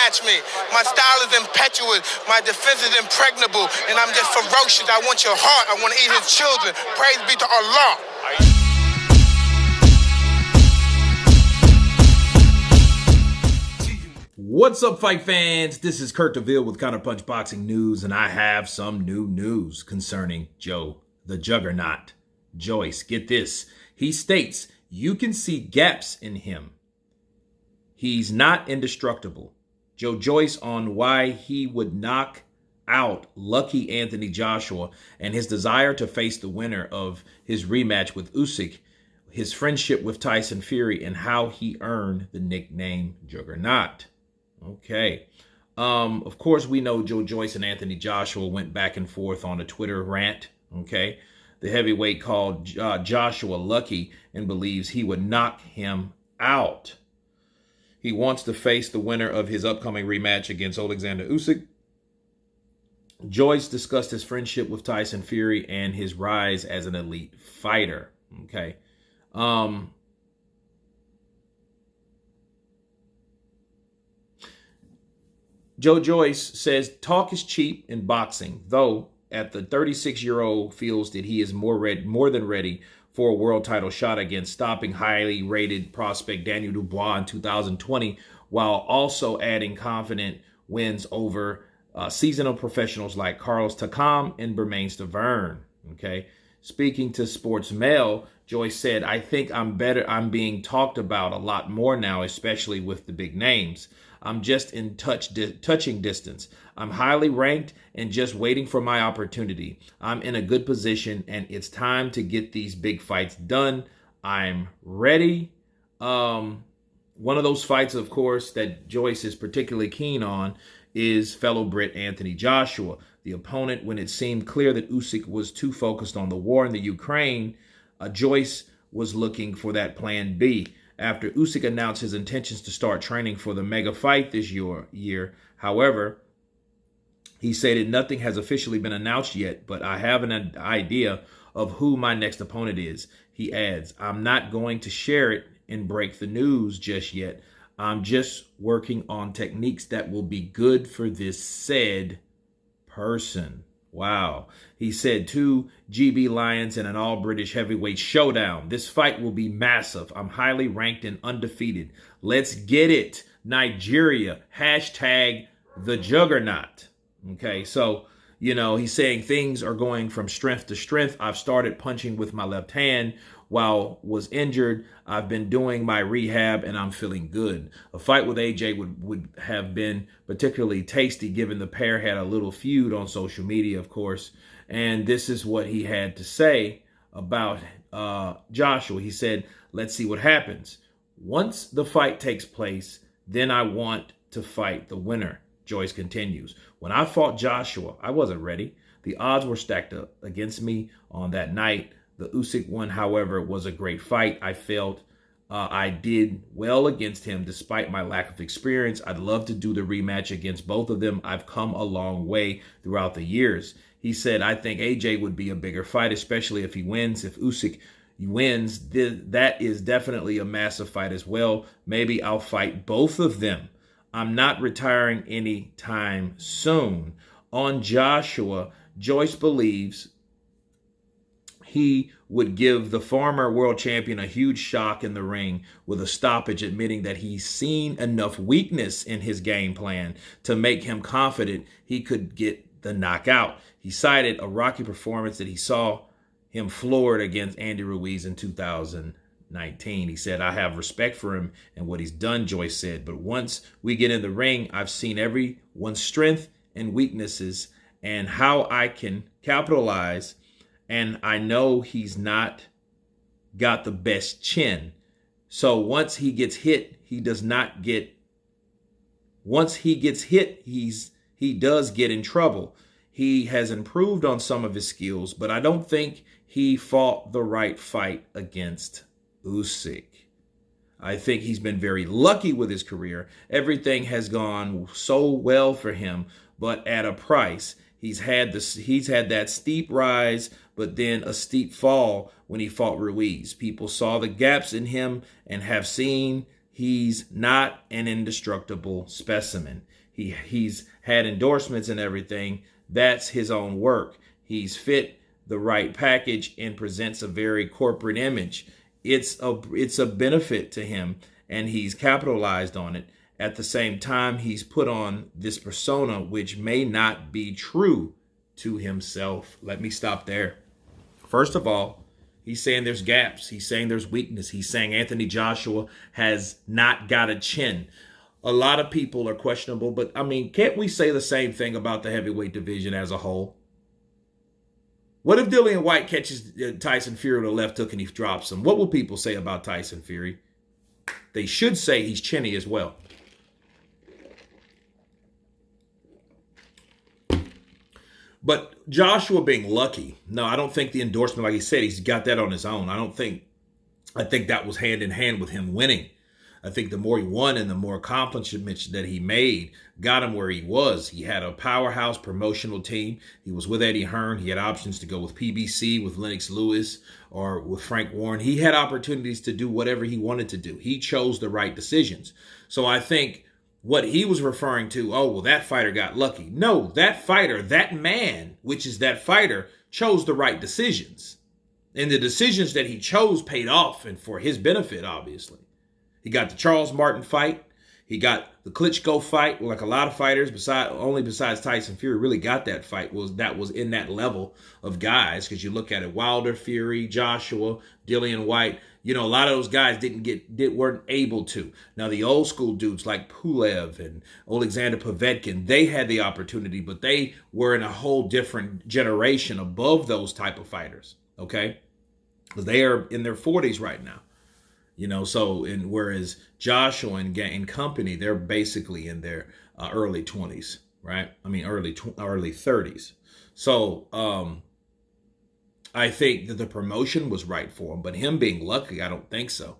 match me. My style is impetuous. My defense is impregnable. And I'm just ferocious. I want your heart. I want to eat his children. Praise be to Allah. What's up, fight fans? This is Kurt DeVille with Counterpunch Boxing News, and I have some new news concerning Joe the Juggernaut. Joyce, get this. He states you can see gaps in him. He's not indestructible. Joe Joyce on why he would knock out lucky Anthony Joshua and his desire to face the winner of his rematch with Usyk, his friendship with Tyson Fury, and how he earned the nickname Juggernaut. Okay. Of course, we know Joe Joyce and Anthony Joshua went back and forth on a Twitter rant. Okay. The heavyweight called Joshua lucky and believes he would knock him out. He wants to face the winner of his upcoming rematch against Alexander Usyk. Joyce discussed his friendship with Tyson Fury and his rise as an elite fighter. Okay. Joe Joyce says talk is cheap in boxing, though at the 36-year-old feels that he is more than ready for a world title shot against stopping highly rated prospect Daniel Dubois in 2020, while also adding confident wins over seasonal professionals like Carlos Takam and Bermane Stiverne. Okay. Speaking to Sports Mail, Joyce said, I think I'm being talked about a lot more now, especially with the big names. I'm just in touching distance. I'm highly ranked and just waiting for my opportunity. I'm in a good position and it's time to get these big fights done. I'm ready. One of those fights, of course, that Joyce is particularly keen on is fellow Brit Anthony Joshua. The opponent, when it seemed clear that Usyk was too focused on the war in the Ukraine, Joyce was looking for that plan B. After Usyk announced his intentions to start training for the mega fight this year, however, he stated nothing has officially been announced yet, but I have an idea of who my next opponent is. He adds, I'm not going to share it and break the news just yet. I'm just working on techniques that will be good for this said person. Wow. He said 2 GB Lions and an all-British heavyweight showdown. This fight will be massive. I'm highly ranked and undefeated. Let's get it. Nigeria. Hashtag the Juggernaut. Okay, so, you know, he's saying things are going from strength to strength. I've started punching with my left hand. While was injured, I've been doing my rehab and I'm feeling good. A fight with AJ would have been particularly tasty given the pair had a little feud on social media, of course. And this is what he had to say about Joshua. He said, let's see what happens. Once the fight takes place, then I want to fight the winner. Joyce continues. When I fought Joshua, I wasn't ready. The odds were stacked up against me on that night. The Usyk one, however, was a great fight. I felt I did well against him despite my lack of experience. I'd love to do the rematch against both of them. I've come a long way throughout the years. He said, I think AJ would be a bigger fight, especially if he wins. If Usyk wins, that is definitely a massive fight as well. Maybe I'll fight both of them. I'm not retiring anytime soon. On Joshua, Joyce believes he would give the former world champion a huge shock in the ring with a stoppage, admitting that he's seen enough weakness in his game plan to make him confident he could get the knockout. He cited a rocky performance that he saw him floored against Andy Ruiz in 2019. He said, I have respect for him and what he's done, Joyce said. But once we get in the ring, I've seen everyone's strength and weaknesses and how I can capitalize. And I know he's not got the best chin. So once he gets hit, he does get in trouble. He has improved on some of his skills, but I don't think he fought the right fight against Usyk. I think he's been very lucky with his career. Everything has gone so well for him, but at a price. He's had that steep rise, but then a steep fall when he fought Ruiz. People saw the gaps in him and have seen he's not an indestructible specimen. He's had endorsements and everything. That's his own work. He's fit the right package and presents a very corporate image. It's a benefit to him, and he's capitalized on it. At the same time, he's put on this persona which may not be true to himself. Let me stop there. First of all, he's saying there's gaps. He's saying there's weakness. He's saying Anthony Joshua has not got a chin. A lot of people are questionable, but I mean, can't we say the same thing about the heavyweight division as a whole? What if Dillian White catches Tyson Fury with a left hook and he drops him? What will people say about Tyson Fury? They should say he's chinny as well. But Joshua being lucky, no, I don't think the endorsement, like he said, he's got that on his own. I think that was hand in hand with him winning. I think the more he won and the more accomplishments that he made got him where he was. He had a powerhouse promotional team. He was with Eddie Hearn. He had options to go with PBC, with Lennox Lewis, or with Frank Warren. He had opportunities to do whatever he wanted to do. He chose the right decisions. So I think what he was referring to, oh, well, that fighter got lucky. No, that fighter, that man, which is that fighter, chose the right decisions. And the decisions that he chose paid off, and for his benefit, obviously. He got the Charles Martin fight. He got the Klitschko fight. Like a lot of fighters, besides Tyson Fury, really got that fight. That was in that level of guys. Because you look at it, Wilder, Fury, Joshua, Dillian White. You know, a lot of those guys weren't able to. Now, the old school dudes like Pulev and Alexander Povetkin, they had the opportunity, but they were in a whole different generation above those type of fighters. Okay, because they are in their 40s right now. You know, whereas Joshua and company, they're basically in their early 20s, right? I mean, early 30s. So I think that the promotion was right for him, but him being lucky, I don't think so.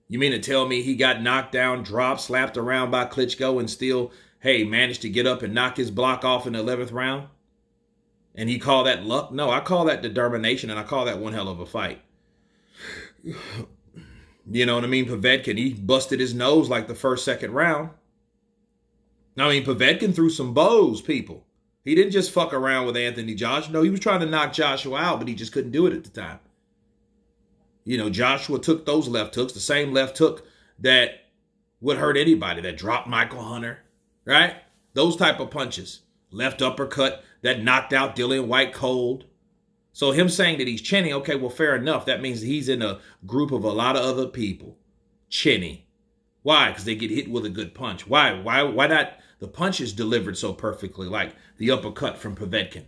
You mean to tell me he got knocked down, dropped, slapped around by Klitschko and still, hey, managed to get up and knock his block off in the 11th round? And he called that luck? No, I call that determination, and I call that one hell of a fight. You know what I mean? Povetkin, he busted his nose like the first, second round. I mean, Povetkin threw some bows, people. He didn't just fuck around with Anthony Joshua. No, he was trying to knock Joshua out, but he just couldn't do it at the time. You know, Joshua took those left hooks, the same left hook that would hurt anybody, that dropped Michael Hunter, right? Those type of punches. Left uppercut that knocked out Dillian White cold. So him saying that he's chinny, okay, well, fair enough. That means he's in a group of a lot of other people. Chinny. Why? Because they get hit with a good punch. Why not? The punch is delivered so perfectly, like the uppercut from Povetkin.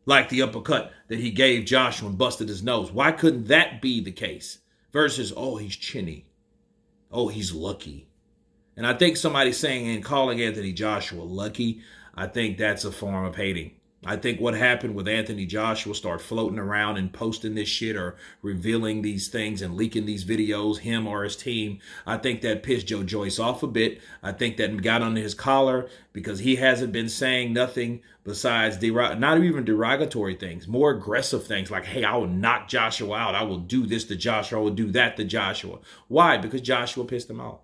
Like the uppercut that he gave Joshua and busted his nose. Why couldn't that be the case? Versus, oh, he's chinny. Oh, he's lucky. And I think somebody saying and calling Anthony Joshua lucky, I think that's a form of hating. I think what happened with Anthony Joshua start floating around and posting this shit or revealing these things and leaking these videos, him or his team. I think that pissed Joe Joyce off a bit. I think that got under his collar because he hasn't been saying nothing besides not even derogatory things, more aggressive things like, hey, I will knock Joshua out. I will do this to Joshua. I will do that to Joshua. Why? Because Joshua pissed him off.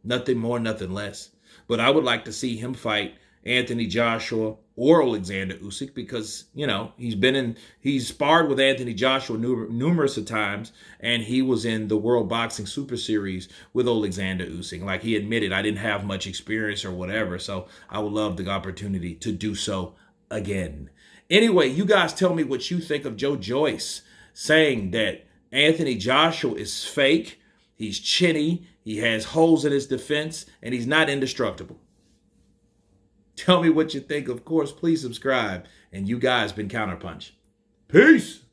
Nothing more, nothing less. But I would like to see him fight Anthony Joshua or Alexander Usyk because, you know, he's sparred with Anthony Joshua numerous of times, and he was in the World Boxing Super Series with Alexander Usyk. Like he admitted, I didn't have much experience or whatever, so I would love the opportunity to do so again. Anyway, you guys tell me what you think of Joe Joyce saying that Anthony Joshua is fake, he's chinny, he has holes in his defense, and he's not indestructible. Tell me what you think. Of course, please subscribe. And you guys been Counterpunch. Peace.